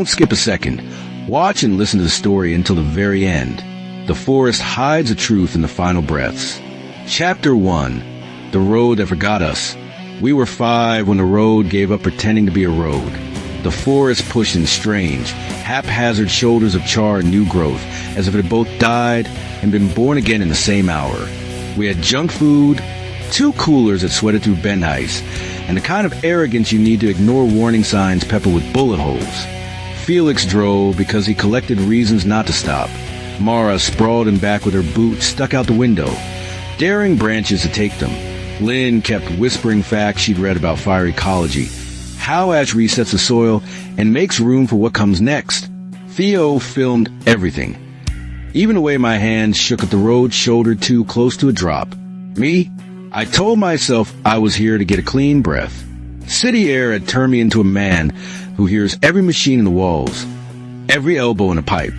Don't skip a second. Watch and listen to the story until the very end. The forest hides the truth in the final breaths. Chapter 1. The Road That Forgot Us. We were 5 when the road gave up pretending to be a road. The forest pushed in strange, haphazard shoulders of char and new growth, as if it had both died and been born again in the same hour. We had junk food, 2 coolers that sweated through bent ice, and the kind of arrogance you need to ignore warning signs peppered with bullet holes. Felix drove because he collected reasons not to stop. Mara sprawled in back with her boot stuck out the window, daring branches to take them. Lynn kept whispering facts she'd read about fire ecology, how ash resets the soil and makes room for what comes next. Theo filmed everything, even the way my hands shook at the road shoulder too close to a drop. Me? I told myself I was here to get a clean breath. City air had turned me into a man who hears every machine in the walls, every elbow in a pipe.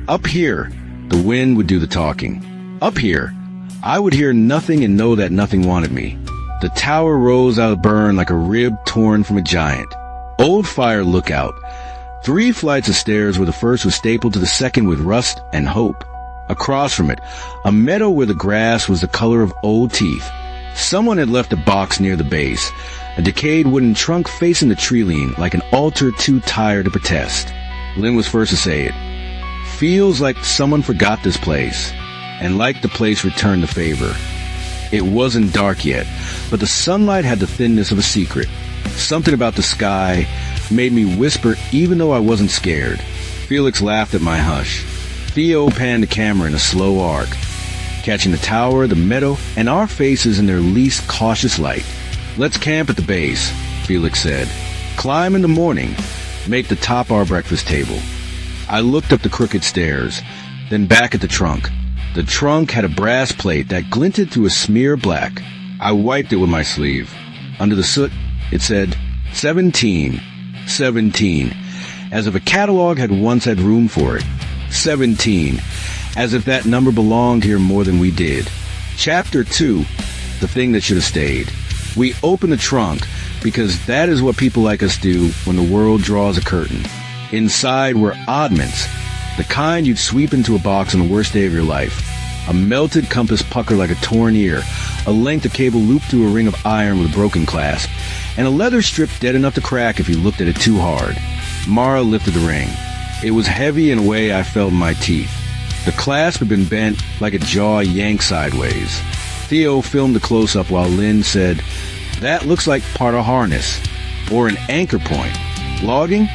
Up here, the wind would do the talking. Up here, I would hear nothing and know that nothing wanted me. The tower rose out of burn like a rib torn from a giant. Old fire lookout. 3 flights of stairs where the first was stapled to the second with rust and hope. Across from it, a meadow where the grass was the color of old teeth. Someone had left a box near the base, a decayed wooden trunk facing the tree lean like an altar too tired to protest. Lynn was first to say it. Feels like someone forgot this place, and like the place returned the favor. It wasn't dark yet, but the sunlight had the thinness of a secret. Something about the sky made me whisper even though I wasn't scared. Felix laughed at my hush. Theo panned the camera in a slow arc, catching the tower, the meadow, and our faces in their least cautious light. Let's camp at the base, Felix said. Climb in the morning. Make the top our breakfast table. I looked up the crooked stairs, then back at the trunk. The trunk had a brass plate that glinted through a smear of black. I wiped it with my sleeve. Under the soot, it said, 17. 17. As if a catalog had once had room for it. 17. As if that number belonged here more than we did. Chapter 2. The thing that should have stayed. We opened the trunk because that is what people like us do when the world draws a curtain. Inside were oddments. The kind you'd sweep into a box on the worst day of your life. A melted compass pucker like a torn ear, a length of cable looped through a ring of iron with a broken clasp, and a leather strip dead enough to crack if you looked at it too hard. Mara lifted the ring. It was heavy in a way I felt in my teeth. The clasp had been bent like a jaw yanked sideways. Theo filmed the close-up while Lynn said, "That looks like part of harness, or an anchor point. Logging?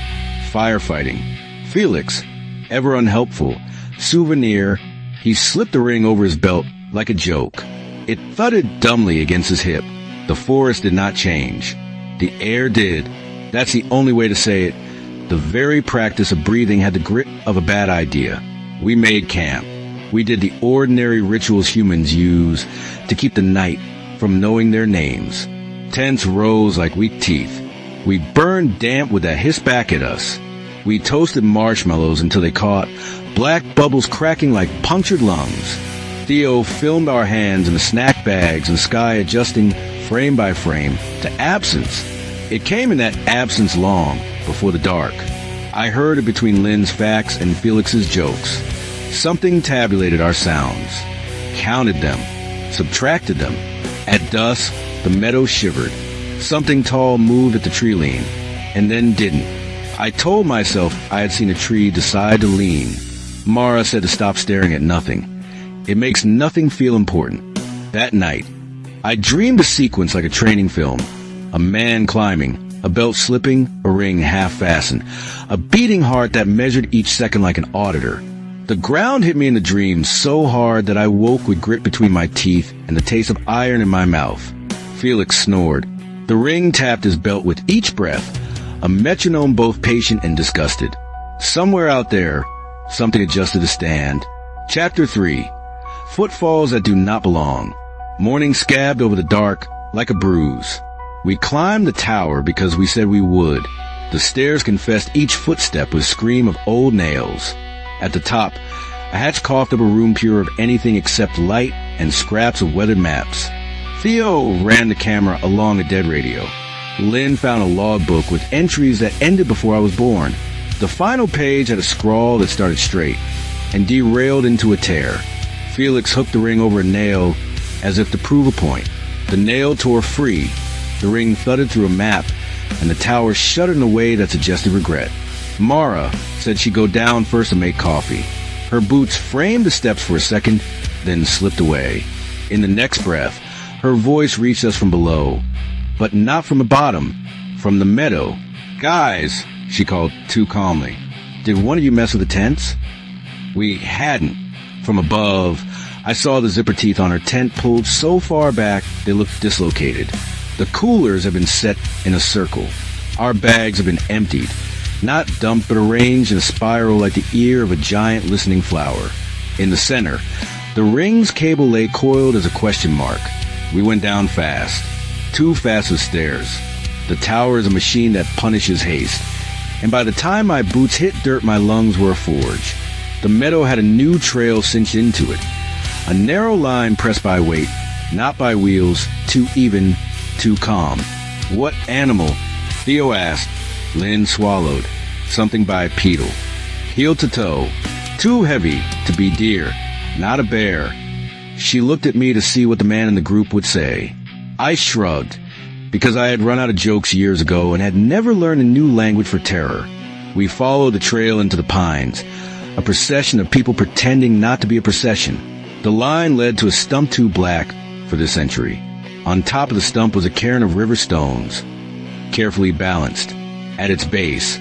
Firefighting." Felix, ever unhelpful, souvenir, he slipped the ring over his belt like a joke. It thudded dumbly against his hip. The forest did not change. The air did. That's the only way to say it. The very practice of breathing had the grit of a bad idea. We made camp. We did the ordinary rituals humans use to keep the night from knowing their names. Tents rose like weak teeth. We burned damp with that hiss back at us. We toasted marshmallows until they caught, black bubbles cracking like punctured lungs. Theo filmed our hands in the snack bags and sky adjusting frame by frame to absence. It came in that absence long before the dark. I heard it between Lynn's facts and Felix's jokes. Something tabulated our sounds, counted them, subtracted them. At dusk, the meadow shivered. Something tall moved at the tree lean, and then didn't. I told myself I had seen a tree decide to lean. Mara said to stop staring at nothing. It makes nothing feel important. That night, I dreamed a sequence like a training film. A man climbing, a belt slipping, a ring half-fastened, a beating heart that measured each second like an auditor. The ground hit me in the dream so hard that I woke with grit between my teeth and the taste of iron in my mouth. Felix snored. The ring tapped his belt with each breath, a metronome both patient and disgusted. Somewhere out there, something adjusted to stand. Chapter 3. Footfalls that do not belong. Morning scabbed over the dark like a bruise. We climbed the tower because we said we would. The stairs confessed each footstep with a scream of old nails. At the top, a hatch coughed up a room pure of anything except light and scraps of weathered maps. Theo ran the camera along a dead radio. Lynn found a logbook with entries that ended before I was born. The final page had a scrawl that started straight and derailed into a tear. Felix hooked the ring over a nail as if to prove a point. The nail tore free. The ring thudded through a map, and the tower shuddered in a way that suggested regret. Mara said she'd go down first to make coffee. Her boots framed the steps for a second, then slipped away. In the next breath, her voice reached us from below, but not from the bottom, from the meadow. "Guys," she called too calmly, "did one of you mess with the tents?" We hadn't. From above, I saw the zipper teeth on her tent pulled so far back they looked dislocated. The coolers have been set in a circle. Our bags have been emptied, not dumped but arranged in a spiral like the ear of a giant listening flower. In the center, the ring's cable lay coiled as a question mark. We went down fast, too fast for stairs. The tower is a machine that punishes haste, and by the time my boots hit dirt, my lungs were a forge. The meadow had a new trail cinched into it, a narrow line pressed by weight, not by wheels, too even, too calm. "What animal?" Theo asked. Lynn swallowed. "Something bipedal. Heel to toe. Too heavy to be deer. Not a bear." She looked at me to see what the man in the group would say. I shrugged, because I had run out of jokes years ago and had never learned a new language for terror. We followed the trail into the pines, a procession of people pretending not to be a procession. The line led to a stump too black for this century. On top of the stump was a cairn of river stones, carefully balanced. At its base,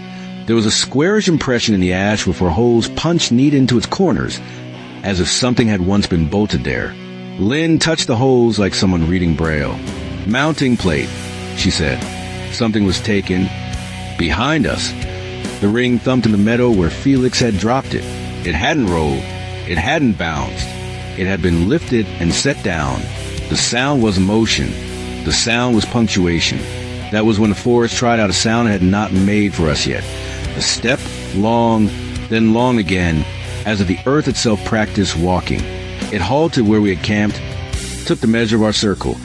there was a squarish impression in the ash with four holes punched neat into its corners, as if something had once been bolted there. Lynn touched the holes like someone reading Braille. "Mounting plate," she said. Something was taken behind us. The ring thumped in the meadow where Felix had dropped it. It hadn't rolled. It hadn't bounced. It had been lifted and set down. The sound was motion. The sound was punctuation. That was when the forest tried out a sound it had not made for us yet. A step, long, then long again, as if the earth itself practiced walking. It halted where we had camped, took the measure of our circle,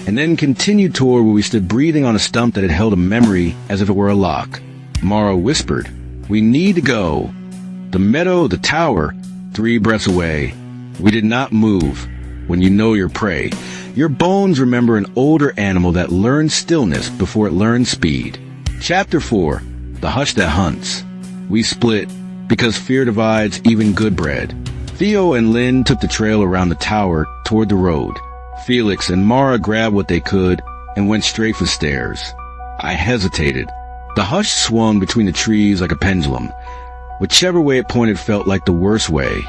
and then continued toward where we stood breathing on a stump that had held a memory as if it were a lock. Mara whispered, "We need to go." The meadow, the tower, 3 breaths away. We did not move. When you know your prey, your bones remember an older animal that learned stillness before it learned speed. Chapter 4. The Hush That Hunts. We split, because fear divides even good bread. Theo and Lynn took the trail around the tower toward the road. Felix and Mara grabbed what they could and went straight for stairs. I hesitated. The hush swung between the trees like a pendulum. Whichever way it pointed felt like the worst way.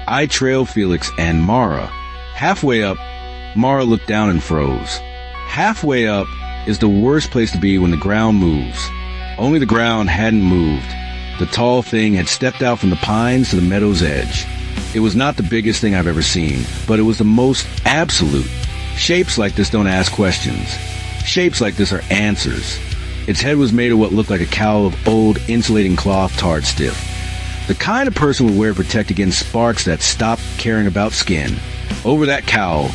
I trailed Felix and Mara. Halfway up, Mara looked down and froze. Halfway up is the worst place to be when the ground moves. Only the ground hadn't moved. The tall thing had stepped out from the pines to the meadow's edge. It was not the biggest thing I've ever seen, but it was the most absolute. Shapes like this don't ask questions. Shapes like this are answers. Its head was made of what looked like a cowl of old insulating cloth tarred stiff. The kind of person would wear to protect against sparks that stopped caring about skin. Over that cowl,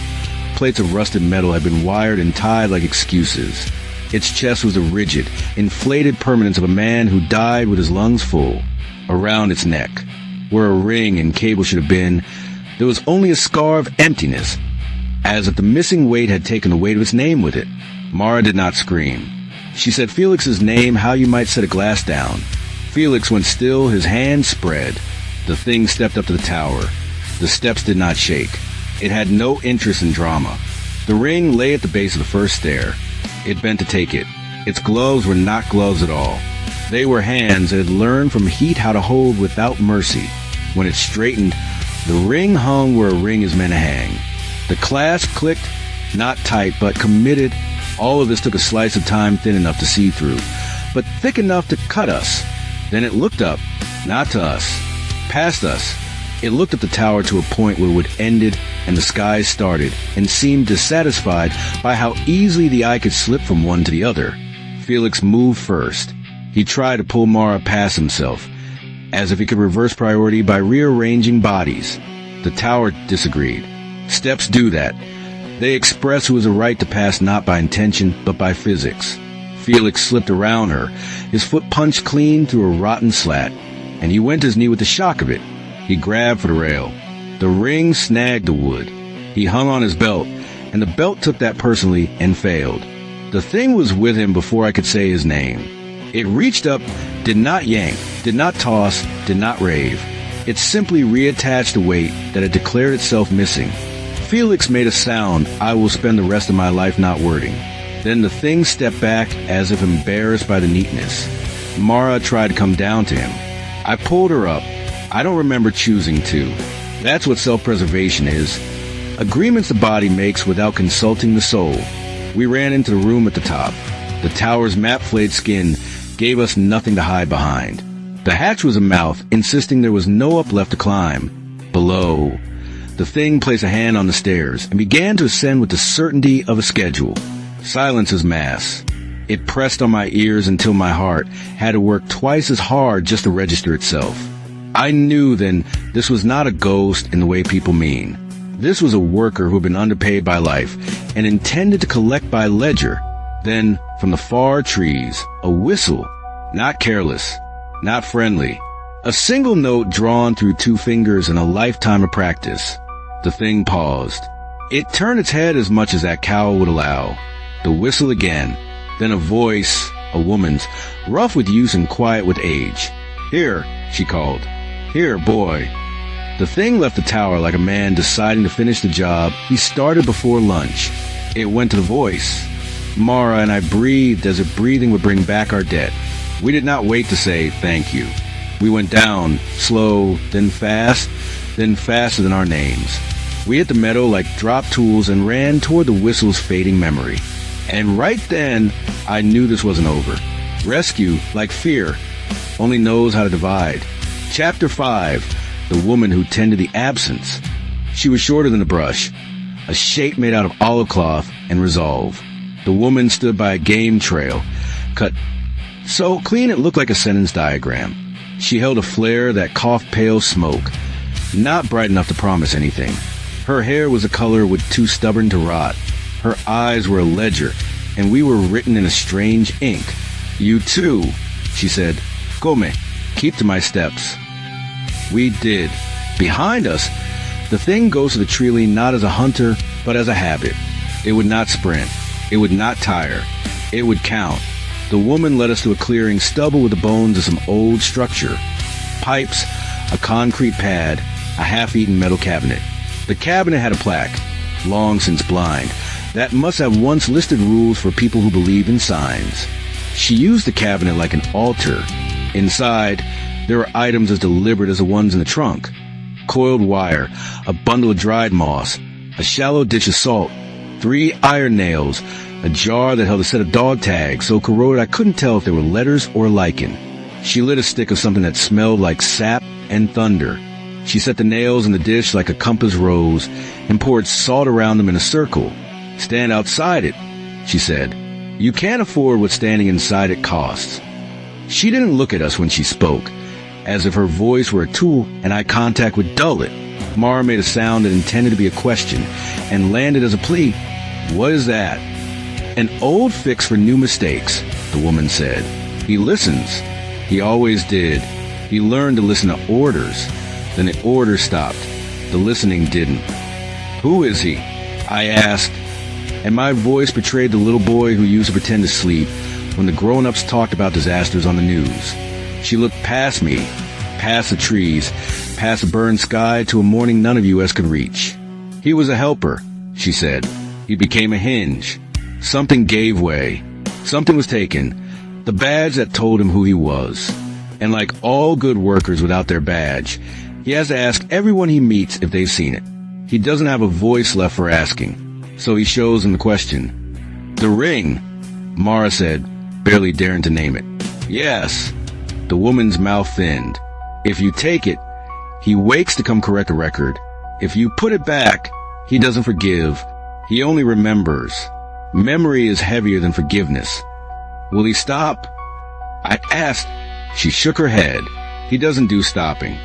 plates of rusted metal had been wired and tied like excuses. Its chest was the rigid, inflated permanence of a man who died with his lungs full. Around its neck, where a ring and cable should have been, there was only a scar of emptiness, as if the missing weight had taken the weight of its name with it. Mara did not scream. She said Felix's name, how you might set a glass down. Felix went still, his hands spread. The thing stepped up to the tower. The steps did not shake. It had no interest in drama. The ring lay at the base of the first stair. It bent to take it. Its gloves were not gloves at all. They were hands that had learned from heat how to hold without mercy. When it straightened, the ring hung where a ring is meant to hang. The clasp clicked, not tight, but committed. All of this took a slice of time thin enough to see through, but thick enough to cut us. Then it looked up, not to us, past us. It looked up the tower to a point where it would ended and the skies started, and seemed dissatisfied by how easily the eye could slip from one to the other. Felix moved first. He tried to pull Mara past himself, as if he could reverse priority by rearranging bodies. The tower disagreed. Steps do that. They express who has a right to pass not by intention, but by physics. Felix slipped around her. His foot punched clean through a rotten slat, and he went to his knee with the shock of it. He grabbed for the rail. The ring snagged the wood. He hung on his belt, and the belt took that personally and failed. The thing was with him before I could say his name. It reached up, did not yank, did not toss, did not rave. It simply reattached the weight that had declared itself missing. Felix made a sound I will spend the rest of my life not wording. Then the thing stepped back as if embarrassed by the neatness. Mara tried to come down to him. I pulled her up. I don't remember choosing to. That's what self-preservation is. Agreements the body makes without consulting the soul. We ran into the room at the top. The tower's map-flayed skin gave us nothing to hide behind. The hatch was a mouth, insisting there was no up left to climb. Below, the thing placed a hand on the stairs and began to ascend with the certainty of a schedule. Silence is mass. It pressed on my ears until my heart had to work twice as hard just to register itself. I knew then this was not a ghost in the way people mean. This was a worker who had been underpaid by life and intended to collect by ledger. Then, from the far trees, a whistle, not careless, not friendly. A single note drawn through 2 fingers in a lifetime of practice. The thing paused. It turned its head as much as that cowl would allow. The whistle again. Then a voice, a woman's, rough with use and quiet with age. "Here," she called. "Here, boy." The thing left the tower like a man deciding to finish the job he started before lunch. It went to the voice. Mara and I breathed as if breathing would bring back our debt. We did not wait to say thank you. We went down, slow, then faster than our names. We hit the meadow like drop tools and ran toward the whistle's fading memory. And right then, I knew this wasn't over. Rescue, like fear, only knows how to divide. Chapter 5, The Woman Who Tended the Absence. She was shorter than the brush, a shape made out of olive cloth and resolve. The woman stood by a game trail, cut so clean it looked like a sentence diagram. She held a flare that coughed pale smoke, not bright enough to promise anything. Her hair was a color too stubborn to rot. Her eyes were a ledger, and we were written in a strange ink. "You too," she said. "Come, keep to my steps." We did. Behind us, the thing goes to the tree not as a hunter, but as a habit. It would not sprint. It would not tire. It would count. The woman led us to a clearing stubble with the bones of some old structure. Pipes, a concrete pad, a half-eaten metal cabinet. The cabinet had a plaque, long since blind, that must have once listed rules for people who believe in signs. She used the cabinet like an altar. Inside, there were items as deliberate as the ones in the trunk. Coiled wire, a bundle of dried moss, a shallow dish of salt, 3 iron nails, a jar that held a set of dog tags so corroded I couldn't tell if they were letters or lichen. She lit a stick of something that smelled like sap and thunder. She set the nails in the dish like a compass rose and poured salt around them in a circle. "Stand outside it," she said. "You can't afford what standing inside it costs." She didn't look at us when she spoke, as if her voice were a tool and eye contact would dull it. Mara made a sound that intended to be a question and landed as a plea. "What is that?" "An old fix for new mistakes," the woman said. "He listens. He always did. He learned to listen to orders. Then the orders stopped. The listening didn't." "Who is he?" I asked, and my voice betrayed the little boy who used to pretend to sleep when the grown-ups talked about disasters on the news. She looked past me, past the trees, past the burned sky to a morning none of us could reach. "He was a helper," she said. "He became a hinge. Something gave way. Something was taken. The badge that told him who he was. And like all good workers without their badge, he has to ask everyone he meets if they've seen it. He doesn't have a voice left for asking, so he shows them the question." "The ring," Mara said, barely daring to name it. "Yes." The woman's mouth thinned. "If you take it, he wakes to come correct the record. If you put it back, he doesn't forgive. He only remembers. Memory is heavier than forgiveness." "Will he stop?" I asked. She shook her head. "He doesn't do stopping.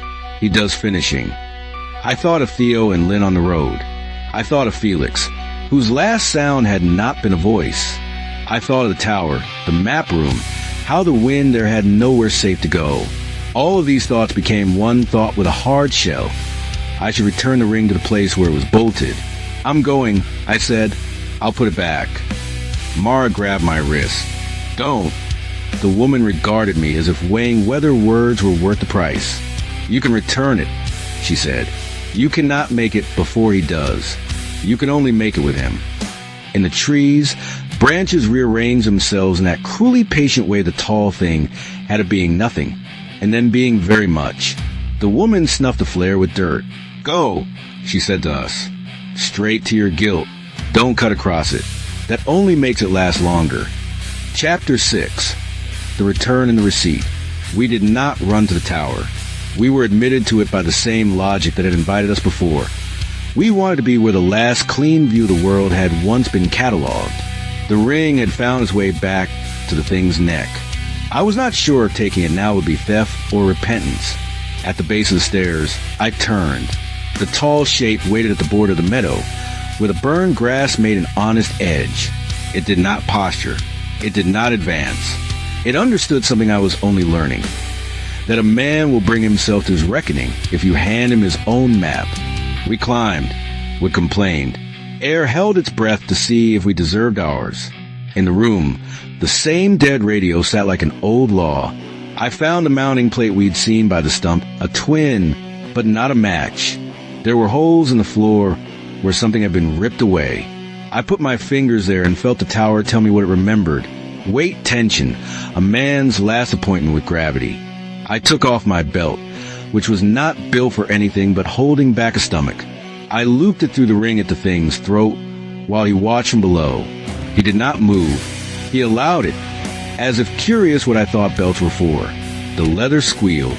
He does finishing." I thought of Theo and Lynn on the road. I thought of Felix, whose last sound had not been a voice. I thought of the tower, the map room, how the wind there had nowhere safe to go. All of these thoughts became one thought with a hard shell. I should return the ring to the place where it was bolted. "I'm going," I said. "I'll put it back." Mara grabbed my wrist. "Don't." The woman regarded me as if weighing whether words were worth the price. "You can return it," she said. "You cannot make it before he does. You can only make it with him." In the trees, branches rearranged themselves in that cruelly patient way the tall thing had of being nothing, and then being very much. The woman snuffed the flare with dirt. "Go," she said to us. "Straight to your guilt. Don't cut across it. That only makes it last longer." Chapter 6. The Return and the Receipt. We did not run to the tower. We were admitted to it by the same logic that had invited us before. We wanted to be where the last clean view of the world had once been catalogued. The ring had found its way back to the thing's neck. I was not sure if taking it now would be theft or repentance. At the base of the stairs, I turned. The tall shape waited at the border of the meadow, where the burned grass made an honest edge. It did not posture. It did not advance. It understood something I was only learning, that a man will bring himself to his reckoning if you hand him his own map. We climbed. We complained. Air held its breath to see if we deserved ours. In the room, the same dead radio sat like an old law. I found the mounting plate we'd seen by the stump, a twin, but not a match. There were holes in the floor where something had been ripped away. I put my fingers there and felt the tower tell me what it remembered. Weight tension, a man's last appointment with gravity. I took off my belt, which was not built for anything but holding back a stomach. I looped it through the ring at the thing's throat while he watched from below. He did not move. He allowed it, as if curious what I thought belts were for. The leather squealed.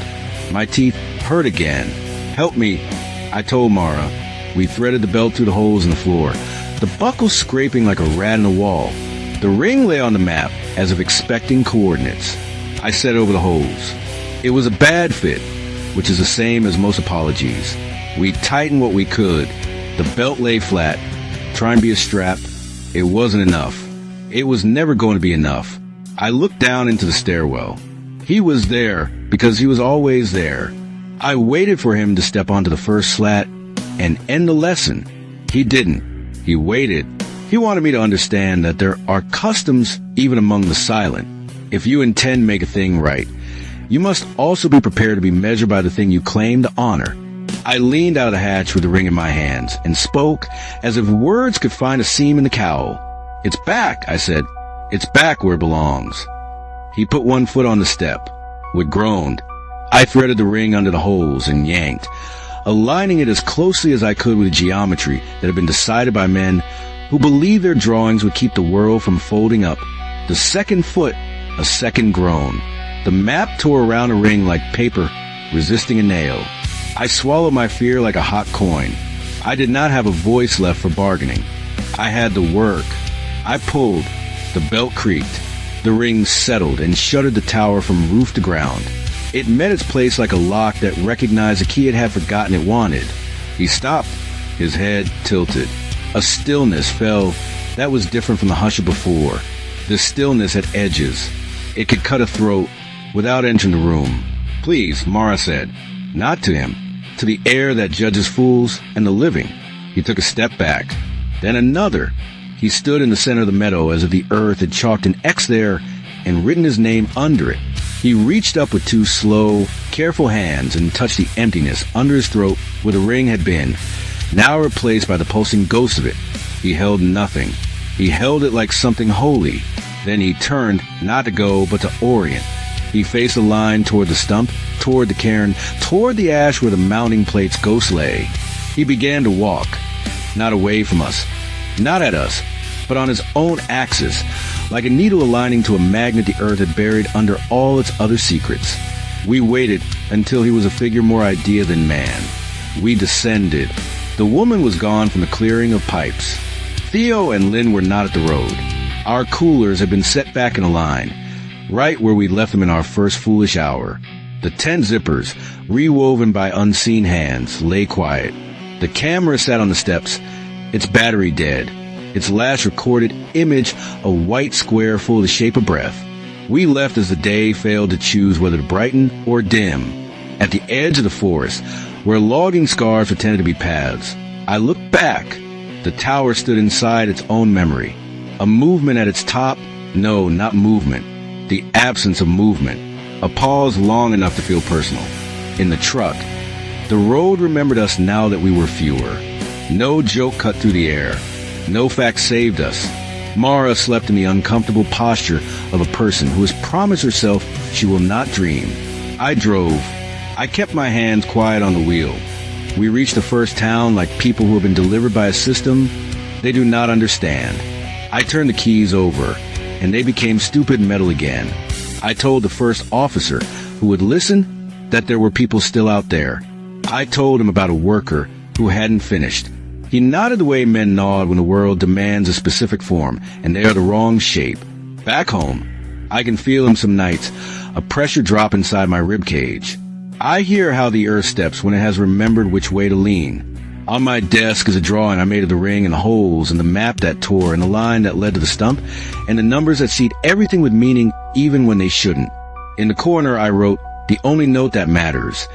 My teeth hurt again. "Help me," I told Mara. We threaded the belt through the holes in the floor, the buckle scraping like a rat in a wall. The ring lay on the map, as if expecting coordinates. I set over the holes. It was a bad fit, which is the same as most apologies. We tightened what we could. The belt lay flat. Trying to be a strap, it wasn't enough. It was never going to be enough. I looked down into the stairwell. He was there because he was always there. I waited for him to step onto the first slat and end the lesson. He didn't. He waited. He wanted me to understand that there are customs even among the silent. If you intend to make a thing right, you must also be prepared to be measured by the thing you claim to honor. I leaned out of the hatch with the ring in my hands and spoke as if words could find a seam in the cowl. "It's back," I said. "It's back where it belongs." He put one foot on the step. We groaned. I threaded the ring under the holes and yanked, aligning it as closely as I could with the geometry that had been decided by men who believed their drawings would keep the world from folding up. The second foot, a second groan. The map tore around the ring like paper resisting a nail. I swallowed my fear like a hot coin. I did not have a voice left for bargaining. I had to work. I pulled. The belt creaked. The ring settled and shuttered the tower from roof to ground. It met its place like a lock that recognized the key it had forgotten it wanted. He stopped, his head tilted. A stillness fell that was different from the hush of before. The stillness had edges. It could cut a throat without entering the room. "Please," Mara said. Not to him, to the air that judges fools and the living. He took a step back, then another. He stood in the center of the meadow as if the earth had chalked an X there and written his name under it. He reached up with two slow, careful hands and touched the emptiness under his throat where the ring had been, now replaced by the pulsing ghost of it. He held nothing. He held it like something holy. Then he turned, not to go, but to orient. He faced the line toward the stump, toward the cairn, toward the ash where the mounting plate's ghost lay. He began to walk, not away from us, not at us, but on his own axis, like a needle aligning to a magnet the earth had buried under all its other secrets. We waited until he was a figure more idea than man. We descended. The woman was gone from the clearing of pipes. Theo and Lynn were not at the road. Our coolers had been set back in a line, right where we left them in our first foolish hour. The 10 zippers, rewoven by unseen hands, lay quiet. The camera sat on the steps, its battery dead. its last recorded image a white square full of the shape of breath. We left as the day failed to choose whether to brighten or dim. At the edge of the forest, where logging scars pretended to be paths, I looked back. The tower stood inside its own memory. A movement at its top? No, not movement. The absence of movement. A pause long enough to feel personal. In the truck, the road remembered us now that we were fewer. No joke cut through the air. No fact saved us. Mara slept in the uncomfortable posture of a person who has promised herself she will not dream. I drove. I kept my hands quiet on the wheel. We reached the first town like people who have been delivered by a system they do not understand. I turned the keys over, and they became stupid metal again. I told the first officer, who would listen, that there were people still out there. I told him about a worker who hadn't finished. He nodded the way men nod when the world demands a specific form, and they are the wrong shape. Back home, I can feel him some nights, a pressure drop inside my ribcage. I hear how the earth steps when it has remembered which way to lean. On my desk is a drawing I made of the ring and the holes and the map that tore and the line that led to the stump and the numbers that seed everything with meaning even when they shouldn't. In the corner I wrote, "The only note that matters.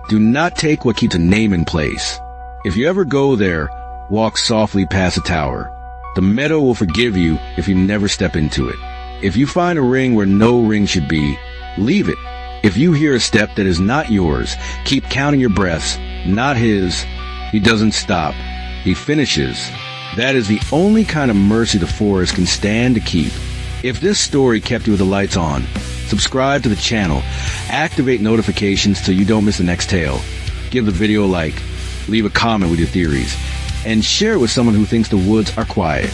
Do not take what keeps a name in place. If you ever go there, walk softly past the tower. The meadow will forgive you if you never step into it. If you find a ring where no ring should be, leave it. If you hear a step that is not yours, keep counting your breaths, not his. He doesn't stop. He finishes. That is the only kind of mercy the forest can stand to keep." If this story kept you with the lights on, subscribe to the channel, activate notifications so you don't miss the next tale, give the video a like, leave a comment with your theories, and share it with someone who thinks the woods are quiet.